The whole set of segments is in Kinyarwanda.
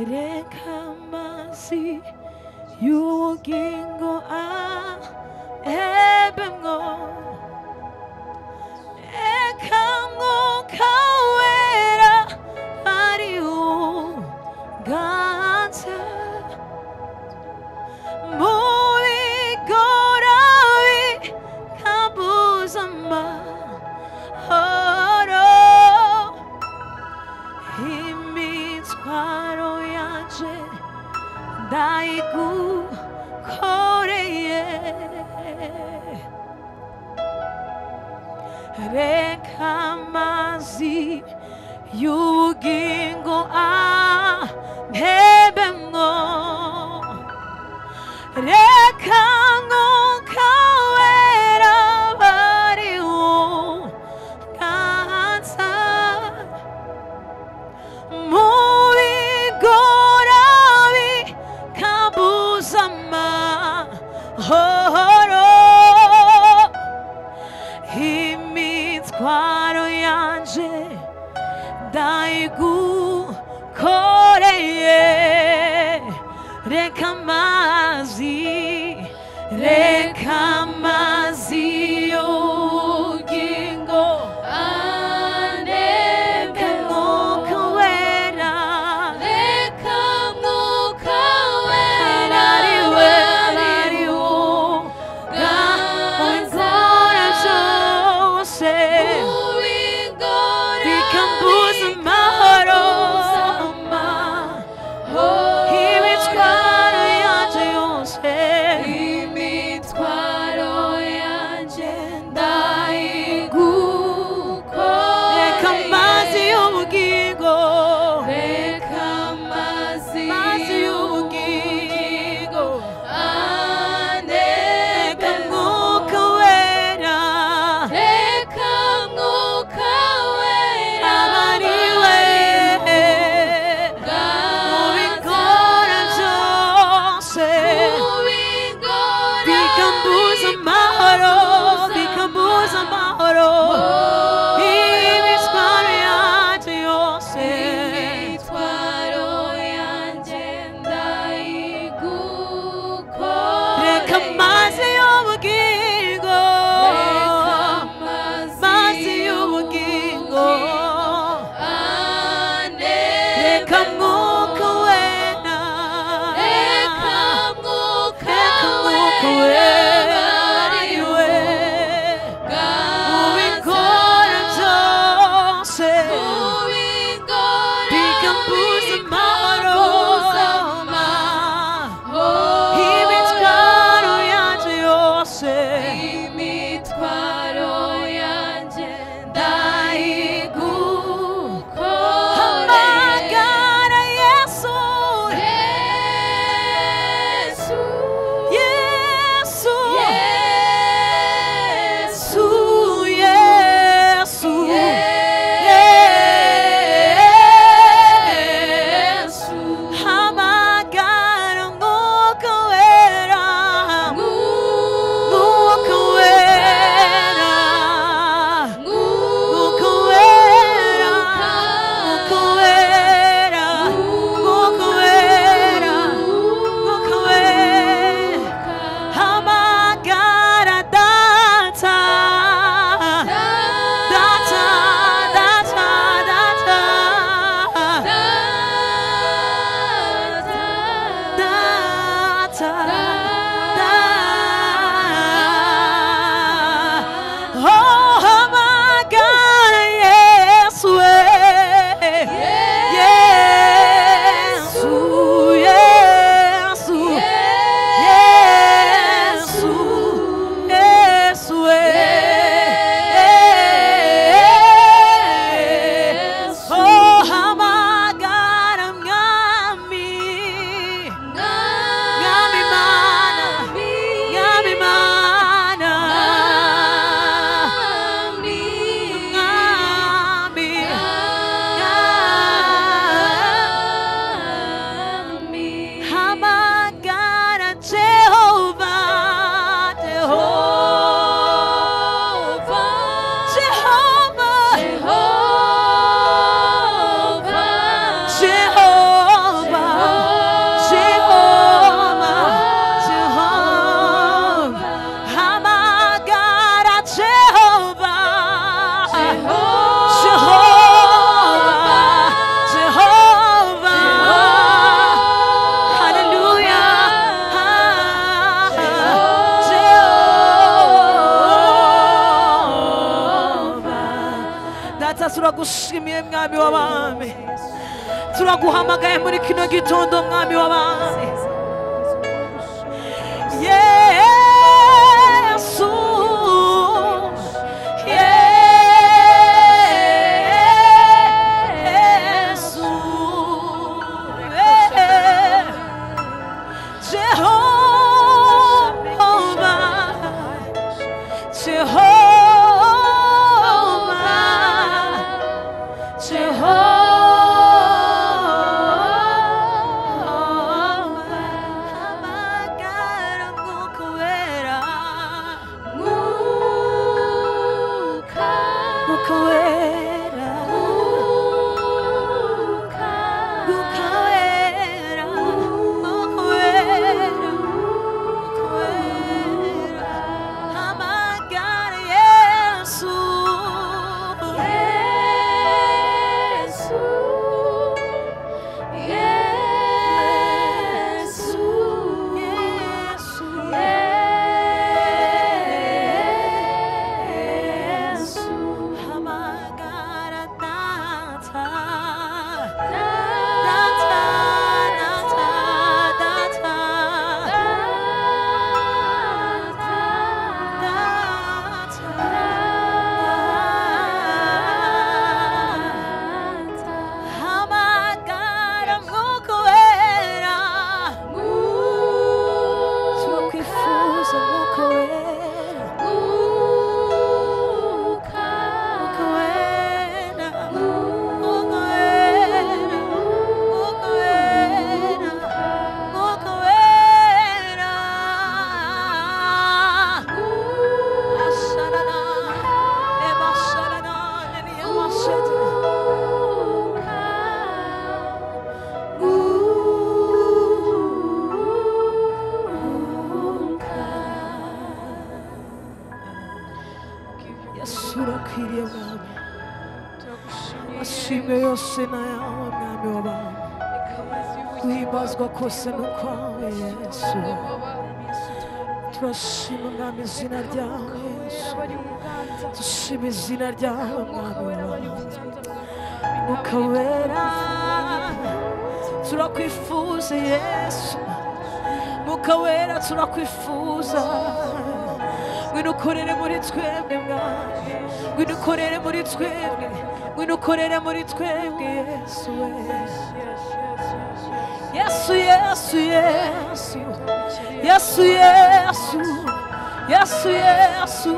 reka amazi y'ubugingo ahebemwo, reka Mwuka Wera ari uganza mu bigora bikambuza amahoro, imitwaro yanje ndayigukoreye, reka amazi y'ubugingo ahebemwo, reka Mwuka Wera ari uganza mu bigora bikambuza amahoro, imitwaro yanje ndayigukoreye, reka amazi y'ubugingo anebwe, Mwuka Wera, reka Mwuka Wera ari uganza zose bikambuza amahoro, imitwaro yanje yose, imitwaro yanje ndayigukoreye, reka amazi y'ubugingo, reka amazi y'ubugingo anebwe, Mwuka Wera, reka Mwuka Wera ari we mu bigora byose bikambuza amahoro, bikambuza amahoro, imitwaro yanje yose, imitwaro yanje ndayigukoreye, reka amazi y'ubugingo, amazi y'ubugingo reka Mwuka Wera, reka Mwuka Wera ari we mu bigora byose bikambuza amahoro, imitwaro yanje yose, imitwaro yanje ndayigukoreye, amagara turagushimiye mwami w'abami turaguhamagaye muri kino gitondo mwami w'abami Yesu Yesu urakwiriye mwami ashimwe yose nayawe mwami w'abami guhimbazwa kose ni ukwawe Yesu turashima mwami izina ryawe Yesu dushima izina ryawe mwami w'abami Mwuka wera turakwifuza Yesu Mwuka wera turakwifuza ngwino ukorere muri twebwe mwami ngwino ukorere muri twebwe ngwino ukorere muri twebwe Yesu Yesu Yesu Yesu Yesu Yesu Yesu Yesu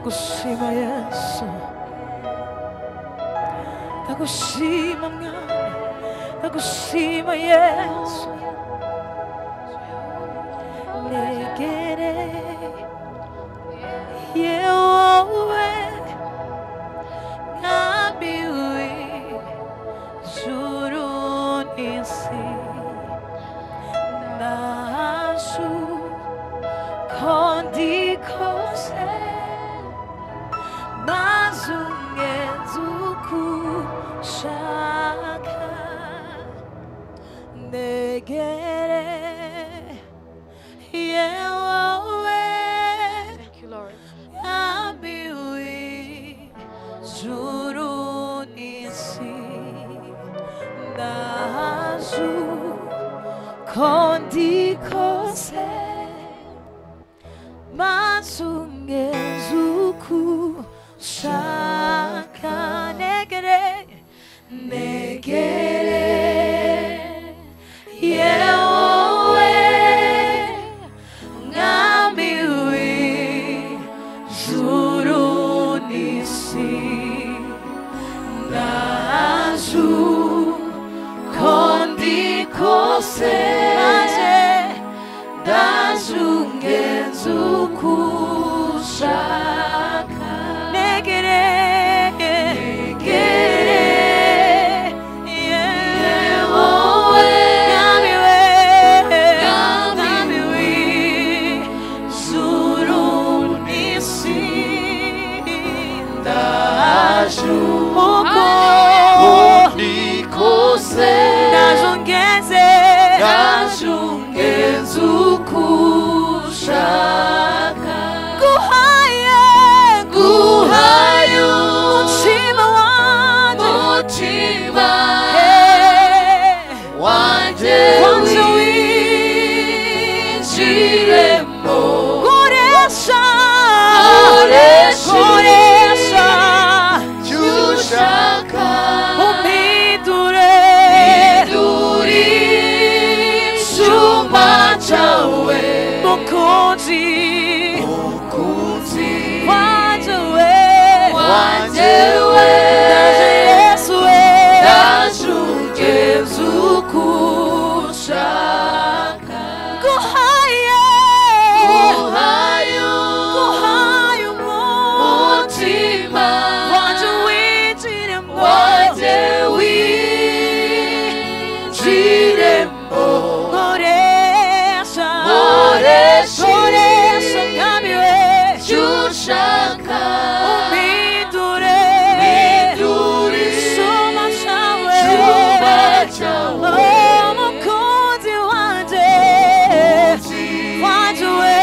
ndagushima Yesu, ndagushima Mwami, ndagushima Yesu. negere yewowe Mwami w'ijuru n'isi, ndaje uko ndi kose maze ungenze uko ushaka. negere yewowe Mwami w'ijuru n'isi, ndaje uko ndi kose maze ungenze uko ushaka. negere negere yewowe Mwami w'ijuru n'isi, ndaje uko ndi kose ndaje ungenze uko ushaka. negere negere yewowe Mwami w'ijuru n'isi, ndaje uko ndi kose ndaje ungenze uko ushaka. guhaye umutima wanje winjiremo, koresha icyo ushaka, umpindure icyuma cyawe, mukunzi wanje we ndaje Yesu we, ndaje ungenze uko ushaka. guhaye umutima wanje winjiremo, koresha Mwami we icyo ushaka, umpindure icyuma cyawe, umukunzi wanje we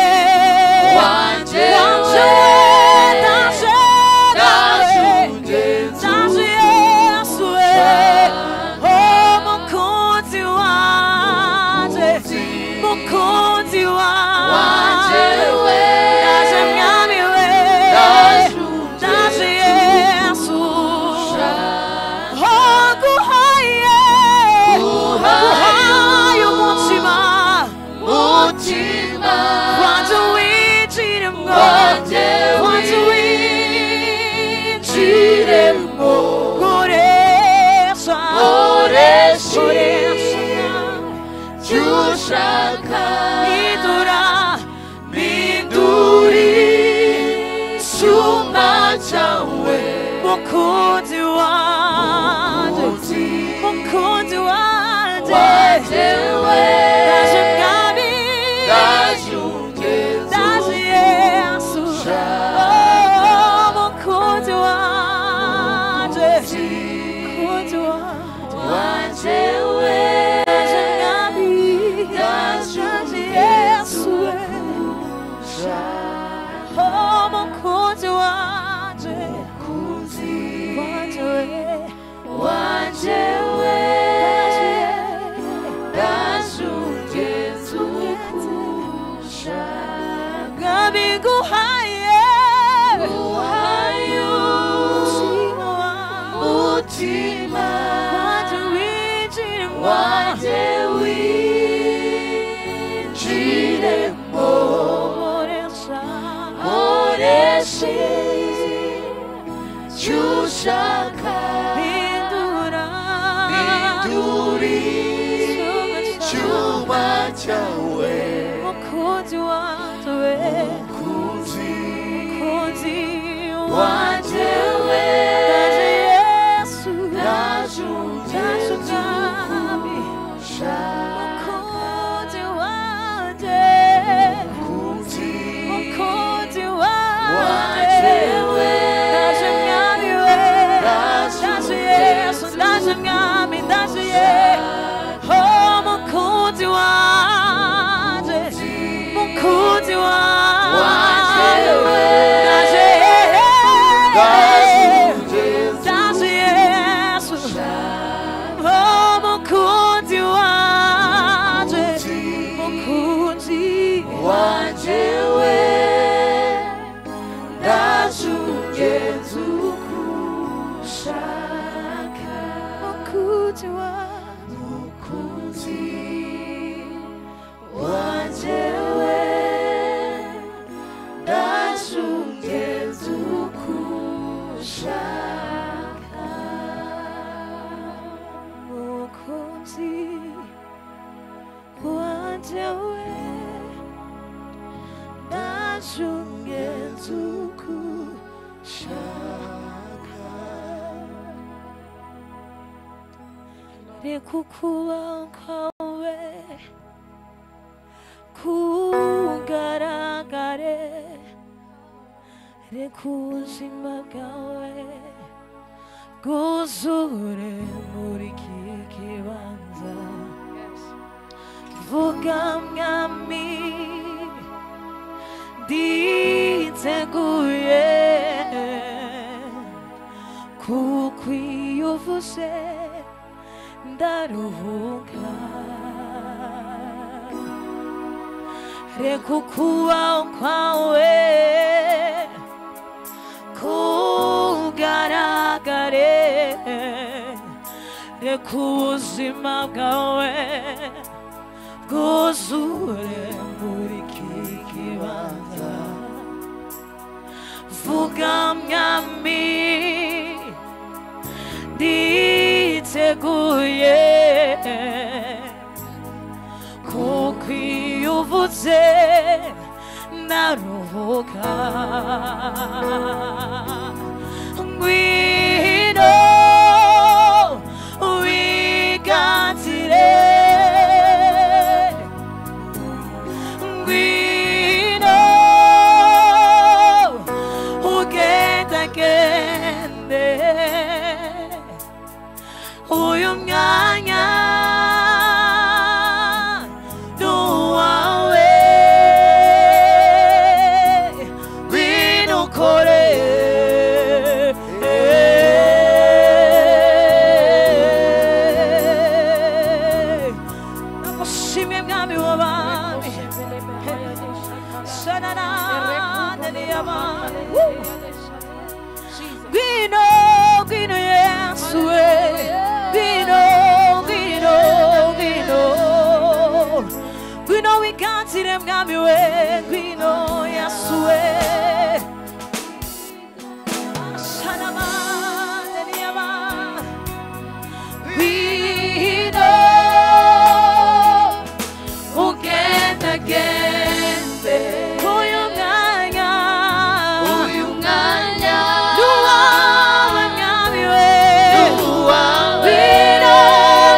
ndaje Yesu we, umukunzi wanje we ndaje Mwami we ndaje Yesu. guhaye umutima wanje winjiremo, koresha icyo ushaka, mpindura icyuma cyawe, mukunzi wanje we ndaje Mwami, ndaje Yesu, mukunzi wanje we ndaje Mwami, ndaje Yesu we, mukunzi wanje we ndaje ungenze uko ushaka. Mwami guhaye umutima wanje winjiremo, koresha cyawe mukunzi wanjye we mukunzi wanjye we ndaje Yesu ndaje umwami mukunzi wanjye mukunzi wanjye we ndaje mwami we ndaje Yesu ndaje mwami ndaje Yesu oh mukunzi wanjye mukunzi wanjye we ndaje Yesu oh mukunzi wanjye mukunzi wanjye we ndaje ungenza uko ushaka mukunzi wanjye we ndaje ungenza uko ushaka mukunzi wanjye we ndaje ungenza uko ushaka reka ukubaho kwawe kugaragare reka ubuzima bwawe bwuzure muri iki kibanza vuga mwami nditeguye kuko iyo uvuze ndaruhuka reka ukubaho kwawe kugaragare reka ubuzima bwawe bwuzure muri iki kibanza vuga mwami nditeguye kuko iyo uvuze naruhuka ngwino wiganzire ngwino ugendagende uyu mwanya nuwawe ngwino ukore nagushimye mwami w'abami sananananiyabami ngwino ngwino Yesu we ngwino ngwino ngwino ngwino wiganzire mwami we ngwino Yesu we sanananiyabami ngwino ugendagende uyu mwanya nuwawe mwami we ngwino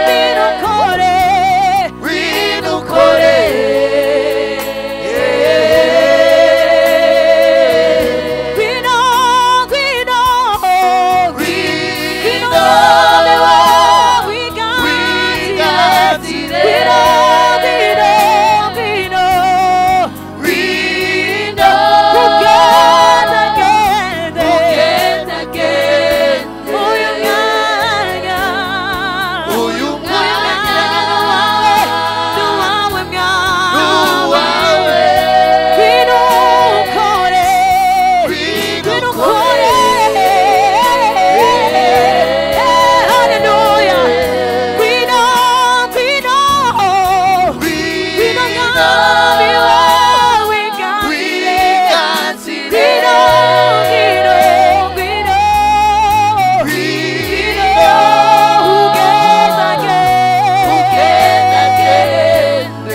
ngwino ukore ngwino ukore ngwino ngwino ngwino bewe wiganzire ngwino ngwino ngwino ugendagende uyu mwanya nuwawe mwami ngwino ukore ngwino ukore haleluya ngwino ngwino ngwino mwami wawe wiganzire ngwino ngwino ngwino ugendagende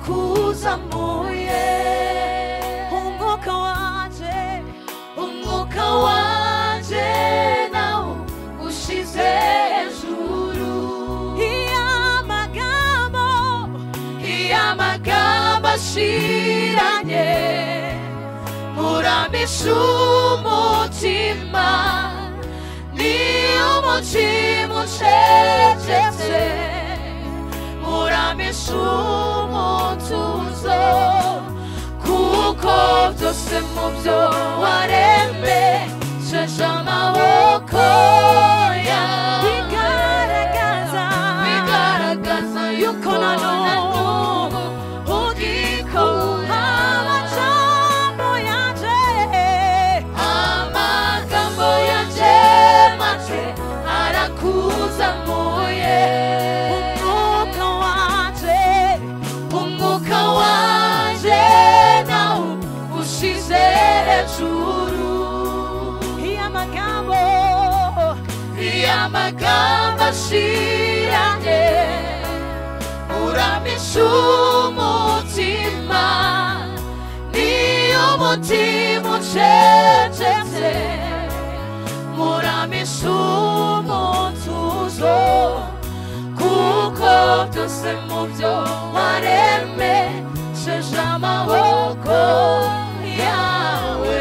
arakuzamuye umwuka wanje nawo ushize hejuru iy'amagambo ashiranye muramisha umutima niyo umutima ucecetse muramisha umutuzo kuko byose mu byo waremesheje amaboko yawe bigaragaza yuko na n'ubu ugikora amagambo yanje make arakuzamuye umwuka wanje nawo ushize hejuru iy'amagambo ashiranye uramisha umutima niyo umutima ucecetse muramisha umutuzo kuko byose mu byo waremesheje amaboko yawe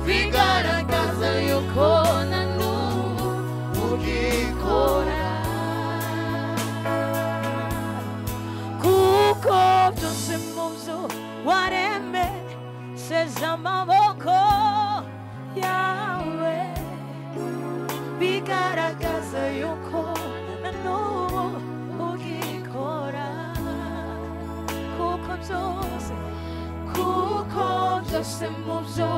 bigaragaza yuko na n'ubu ugikora kuko byose mu byo waremesheje amaboko yawe bigaragaza yuko na n'ubu ugikora kuko byose mu byo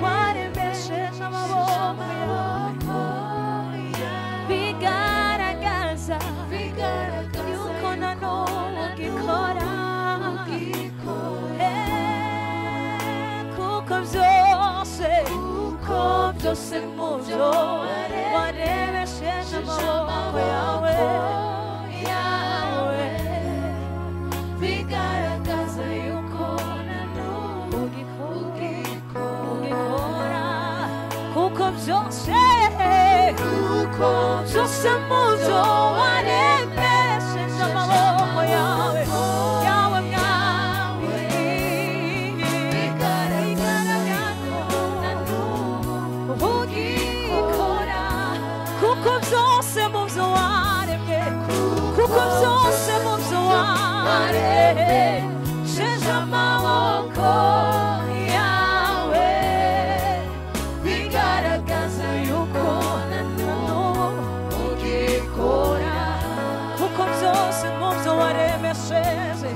waremesheje amaboko yawe bigaragaza yuko na n'ubu ugikora kuko byose mu byo waremesheje amaboko yawe bigaragaza yuko na n'ubu ugikora kuko byose mu byo waremesheje amaboko yawe mwami ugikora kuko byose mu byo waremye kuko byose mu byo waremesheje amaboko yawe bigaragaza yuko na n'ubu ugikora kuko byose mu byo waremesheje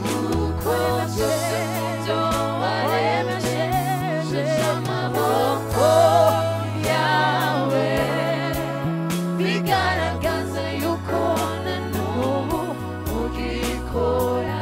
amaboko yawe bigaragaza yuko na n'ubu ugikora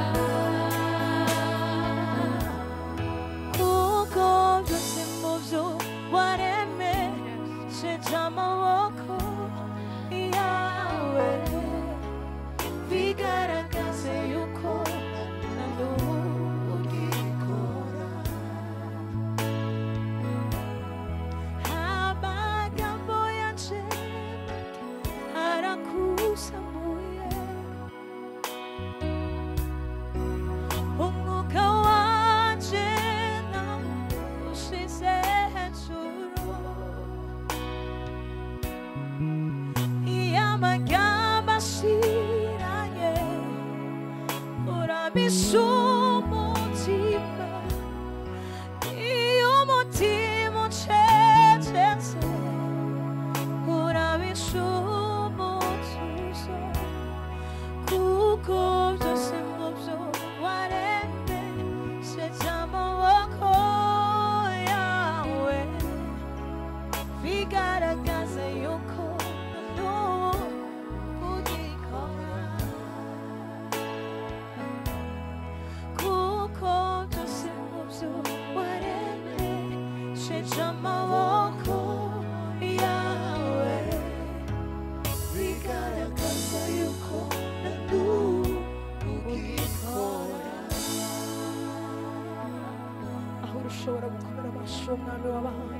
wacu umwami w'abami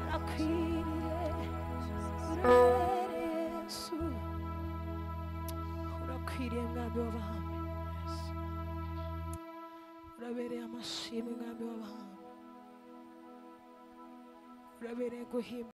arakwiriye urabereye Yesu urakwiriye mwami w'abami urabereye amashimwe mwami w'abami urabereye guhimba